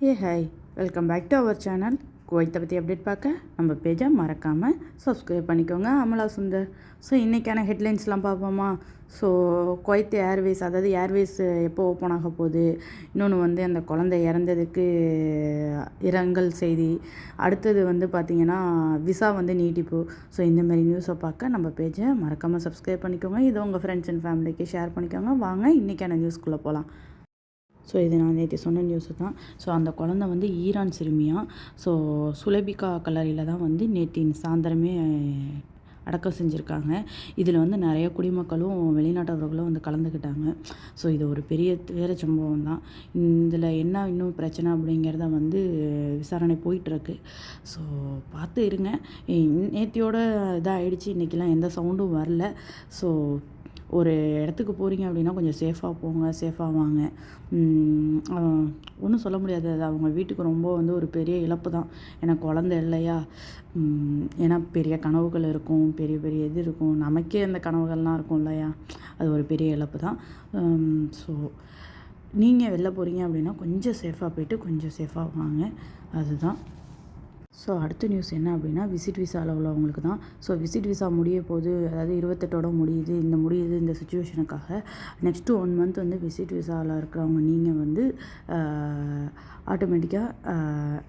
Hi welcome back to our channel. குவைத்தை பற்றி update பார்க்க நம்ம பேஜை மறக்காமல் சப்ஸ்கிரைப் பண்ணிக்கோங்க. அமலா சுந்தர். ஸோ இன்றைக்கான ஹெட்லைன்ஸ்லாம் பார்ப்போமா. ஸோ குவைத் ஏர்வேஸ், அதாவது ஏர்வேஸ் எப்போ ஓப்பன் ஆக போகுது, இன்னொன்று வந்து அந்த குழந்தை இறந்ததுக்கு இரங்கல் செய்தி, அடுத்தது வந்து பார்த்திங்கன்னா விசா வந்து நீட்டிப்பு. ஸோ இந்தமாரி நியூஸை பார்க்க நம்ம பேஜை மறக்காமல் சப்ஸ்கிரைப் பண்ணிக்கோங்க. இது உங்கள் ஃப்ரெண்ட்ஸ் அண்ட் ஃபேமிலிக்கு ஷேர் பண்ணிக்கோங்க. வாங்க இன்றைக்கான நியூஸ்க்குள்ளே போகலாம். ஸோ இது நான் நேற்று சொன்ன நியூஸு தான். ஸோ அந்த குழந்தை வந்து ஈரான் சிறுமியாக. ஸோ சுலேபிகா கல்லறையில் தான் வந்து நேற்று சாயந்தரமே அடக்கம் செஞ்சுருக்காங்க. இதில் வந்து நிறைய குடிமக்களும் வெளிநாட்டவர்களும் வந்து கலந்துக்கிட்டாங்க. ஸோ இது ஒரு பெரிய வேறு சம்பவம் தான். இதில் என்ன இன்னும் பிரச்சனை அப்படிங்கிறத வந்து விசாரணை போயிட்டுருக்கு. ஸோ பார்த்து இருங்க. நேத்தியோட இதாக ஆகிடுச்சு, இன்றைக்கெலாம் எந்த சவுண்டும் வரல. ஸோ ஒரு இடத்துக்கு போகிறீங்க அப்படின்னா கொஞ்சம் சேஃபாக போங்க, சேஃபாக வாங்க. ஒன்றும் சொல்ல முடியாது, அது அவங்க வீட்டுக்கு ரொம்ப வந்து ஒரு பெரிய இழப்பு தான். ஏன்னா குழந்தை இல்லையா. ஏன்னா பெரிய கனவுகள் இருக்கும், பெரிய பெரிய இது இருக்கும், நமக்கே அந்த கனவுகள்லாம் இருக்கும் இல்லையா. அது ஒரு பெரிய இழப்பு தான். ஸோ நீங்கள் வெளில போகிறீங்க அப்படின்னா கொஞ்சம் சேஃபாக போயிட்டு கொஞ்சம் சேஃபாக வாங்க, அதுதான். ஸோ அடுத்த நியூஸ் என்ன அப்படின்னா விசிட் விசாவில் உள்ளவங்களுக்கு தான். ஸோ விசிட் விசா முடிய போது, அதாவது 28 முடியுது. இந்த சுச்சுவேஷனுக்காக நெக்ஸ்ட்டு 1 மந்த் வந்து விசிட் விசாவில் இருக்கிறவங்க நீங்கள் வந்து ஆட்டோமேட்டிக்காக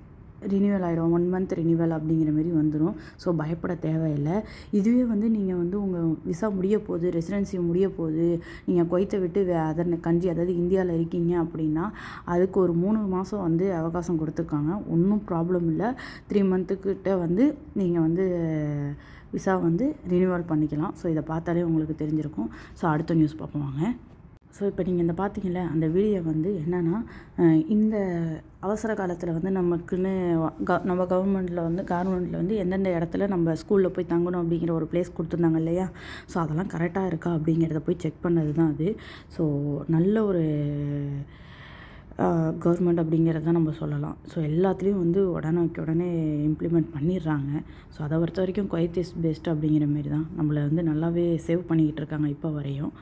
ரினியூவல் ஆகிடும். 1 மந்த் ரினியூவல் அப்படிங்கிற மாரி வந்துடும். ஸோ பயப்பட தேவையில்லை. இதுவே வந்து நீங்கள் வந்து உங்கள் விசா முடிய போகுது, ரெசிடென்சி முடிய போகுது, நீங்கள் குவைத்தை விட்டு அதர் கண்ட்ரி, அதாவது இந்தியாவில் இருக்கீங்க அப்படின்னா அதுக்கு ஒரு 3 மாதம் வந்து அவகாசம் கொடுத்துருக்காங்க. ஒன்றும் ப்ராப்ளம் இல்லை. 3 மந்த்துக்கிட்ட வந்து நீங்கள் வந்து விசா வந்து ரினியூவல் பண்ணிக்கலாம். ஸோ இதை பார்த்தாலே உங்களுக்கு தெரிஞ்சிருக்கும். ஸோ அடுத்த நியூஸ் பார்ப்போம் வாங்க. ஸோ இப்போ நீங்கள் இந்த பார்த்தீங்கல்ல அந்த வீடியோ வந்து என்னென்னா, இந்த அவசர காலத்தில் வந்து நமக்குன்னு நம்ம கவர்மெண்ட்டில் வந்து எந்தெந்த இடத்துல நம்ம ஸ்கூலில் போய் தங்கணும் அப்படிங்கிற ஒரு பிளேஸ் கொடுத்துருந்தாங்க இல்லையா. ஸோ அதெல்லாம் கரெக்டாக இருக்கா அப்படிங்கிறத போய் செக் பண்ணது தான் அது. ஸோ நல்ல ஒரு கவர்மெண்ட் அப்படிங்கிறது தான் நம்ம சொல்லலாம். ஸோ எல்லாத்துலேயும் வந்து உடனே இம்ப்ளிமெண்ட் பண்ணிடுறாங்க. ஸோ அதை பொறுத்த வரைக்கும் குவைத் இஸ் பெஸ்ட் அப்படிங்கிற மாரி தான் நம்மளை வந்து நல்லாவே சேவ் பண்ணிக்கிட்டு இருக்காங்க இப்போ வரையும்.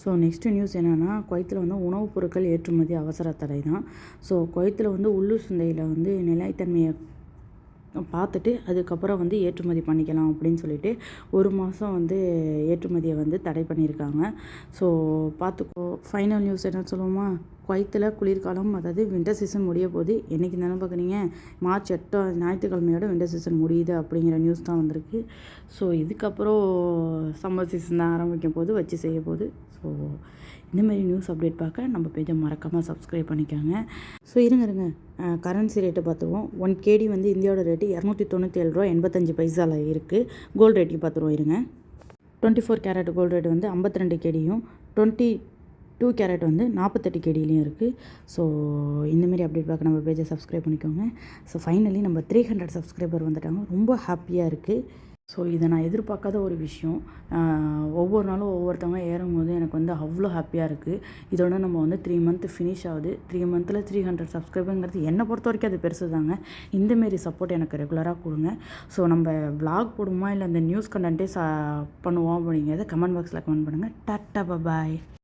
ஸோ நெக்ஸ்ட்டு நியூஸ் என்னென்னா, குவைத்தில் வந்து உணவுப் பொருட்கள் ஏற்றுமதி அவசர தடை தான். ஸோ குவைத்தில் வந்து உள்ளூர் சந்தையில் வந்து நிலைத்தன்மையை பார்த்துட்டு அதுக்கப்புறம் வந்து ஏற்றுமதி பண்ணிக்கலாம் அப்படின்னு சொல்லிட்டு 1 மாதம் வந்து ஏற்றுமதியை வந்து தடை பண்ணியிருக்காங்க. ஸோ பார்த்துக்கோ. ஃபைனல் நியூஸ் என்ன சொல்லுவோமா, குவைத்தில் குளிர்காலம், அதாவது வின்டர் சீசன் முடிய போகுது. என்றைக்கு தானே பார்க்குறீங்க, மார்ச் 8 ஞாயிற்றுக்கிழமையோட வின்டர் சீசன் முடியுது அப்படிங்கிற நியூஸ் தான் வந்திருக்கு. ஸோ இதுக்கப்புறம் சம்மர் சீசன் தான் ஆரம்பிக்கும் போது வச்சு செய்ய போகுது. ஸோ இந்தமாரி நியூஸ் அப்டேட் பார்க்க நம்ம பேஜை மறக்காமல் சப்ஸ்கிரைப் பண்ணிக்கோங்க. ஸோ இருங்க கரன்சி ரேட்டு பார்த்துருவோம். 1 KD வந்து இந்தியாவோட ரேட்டு $297.85 இருக்குது. கோல்டு ரேட்டு பார்த்துருவோம் இருங்க. 24 கேரட் கோல்டு ரேட் வந்து 52 KDயும், 22 கேரட் வந்து 48 KDலையும் இருக்குது. ஸோ இந்தமாரி அப்டேட் பார்க்க நம்ம பேஜை சப்ஸ்கிரைப் பண்ணிக்கோங்க. ஸோ ஃபைனலி நம்ம 300 சப்ஸ்கிரைபர் வந்துட்டாங்க. ரொம்ப ஹாப்பியாக இருக்குது. ஸோ இதை நான் எதிர்பார்க்காத ஒரு விஷயம். ஒவ்வொரு நாளும் ஒவ்வொருத்தவங்க ஏறும்போது எனக்கு வந்து அவ்வளோ ஹாப்பியாக இருக்குது. இதோட நம்ம வந்து 3 மந்த் ஃபினிஷ் ஆகுது. 3 மந்தில் 300 சப்ஸ்கிரைபருங்கிறது என்னை பொறுத்த வரைக்கும் அது பெருசு தாங்க. இந்தமாரி சப்போர்ட் எனக்கு ரெகுலராக கொடுங்க. ஸோ நம்ம விளாக் போடுமா இல்லை இந்த நியூஸ் கண்டென்ட்டே பண்ணுவோம் அப்படிங்கிறத கமெண்ட் பாக்ஸில் கமெண்ட் பண்ணுங்கள். டாட்டா பாய்.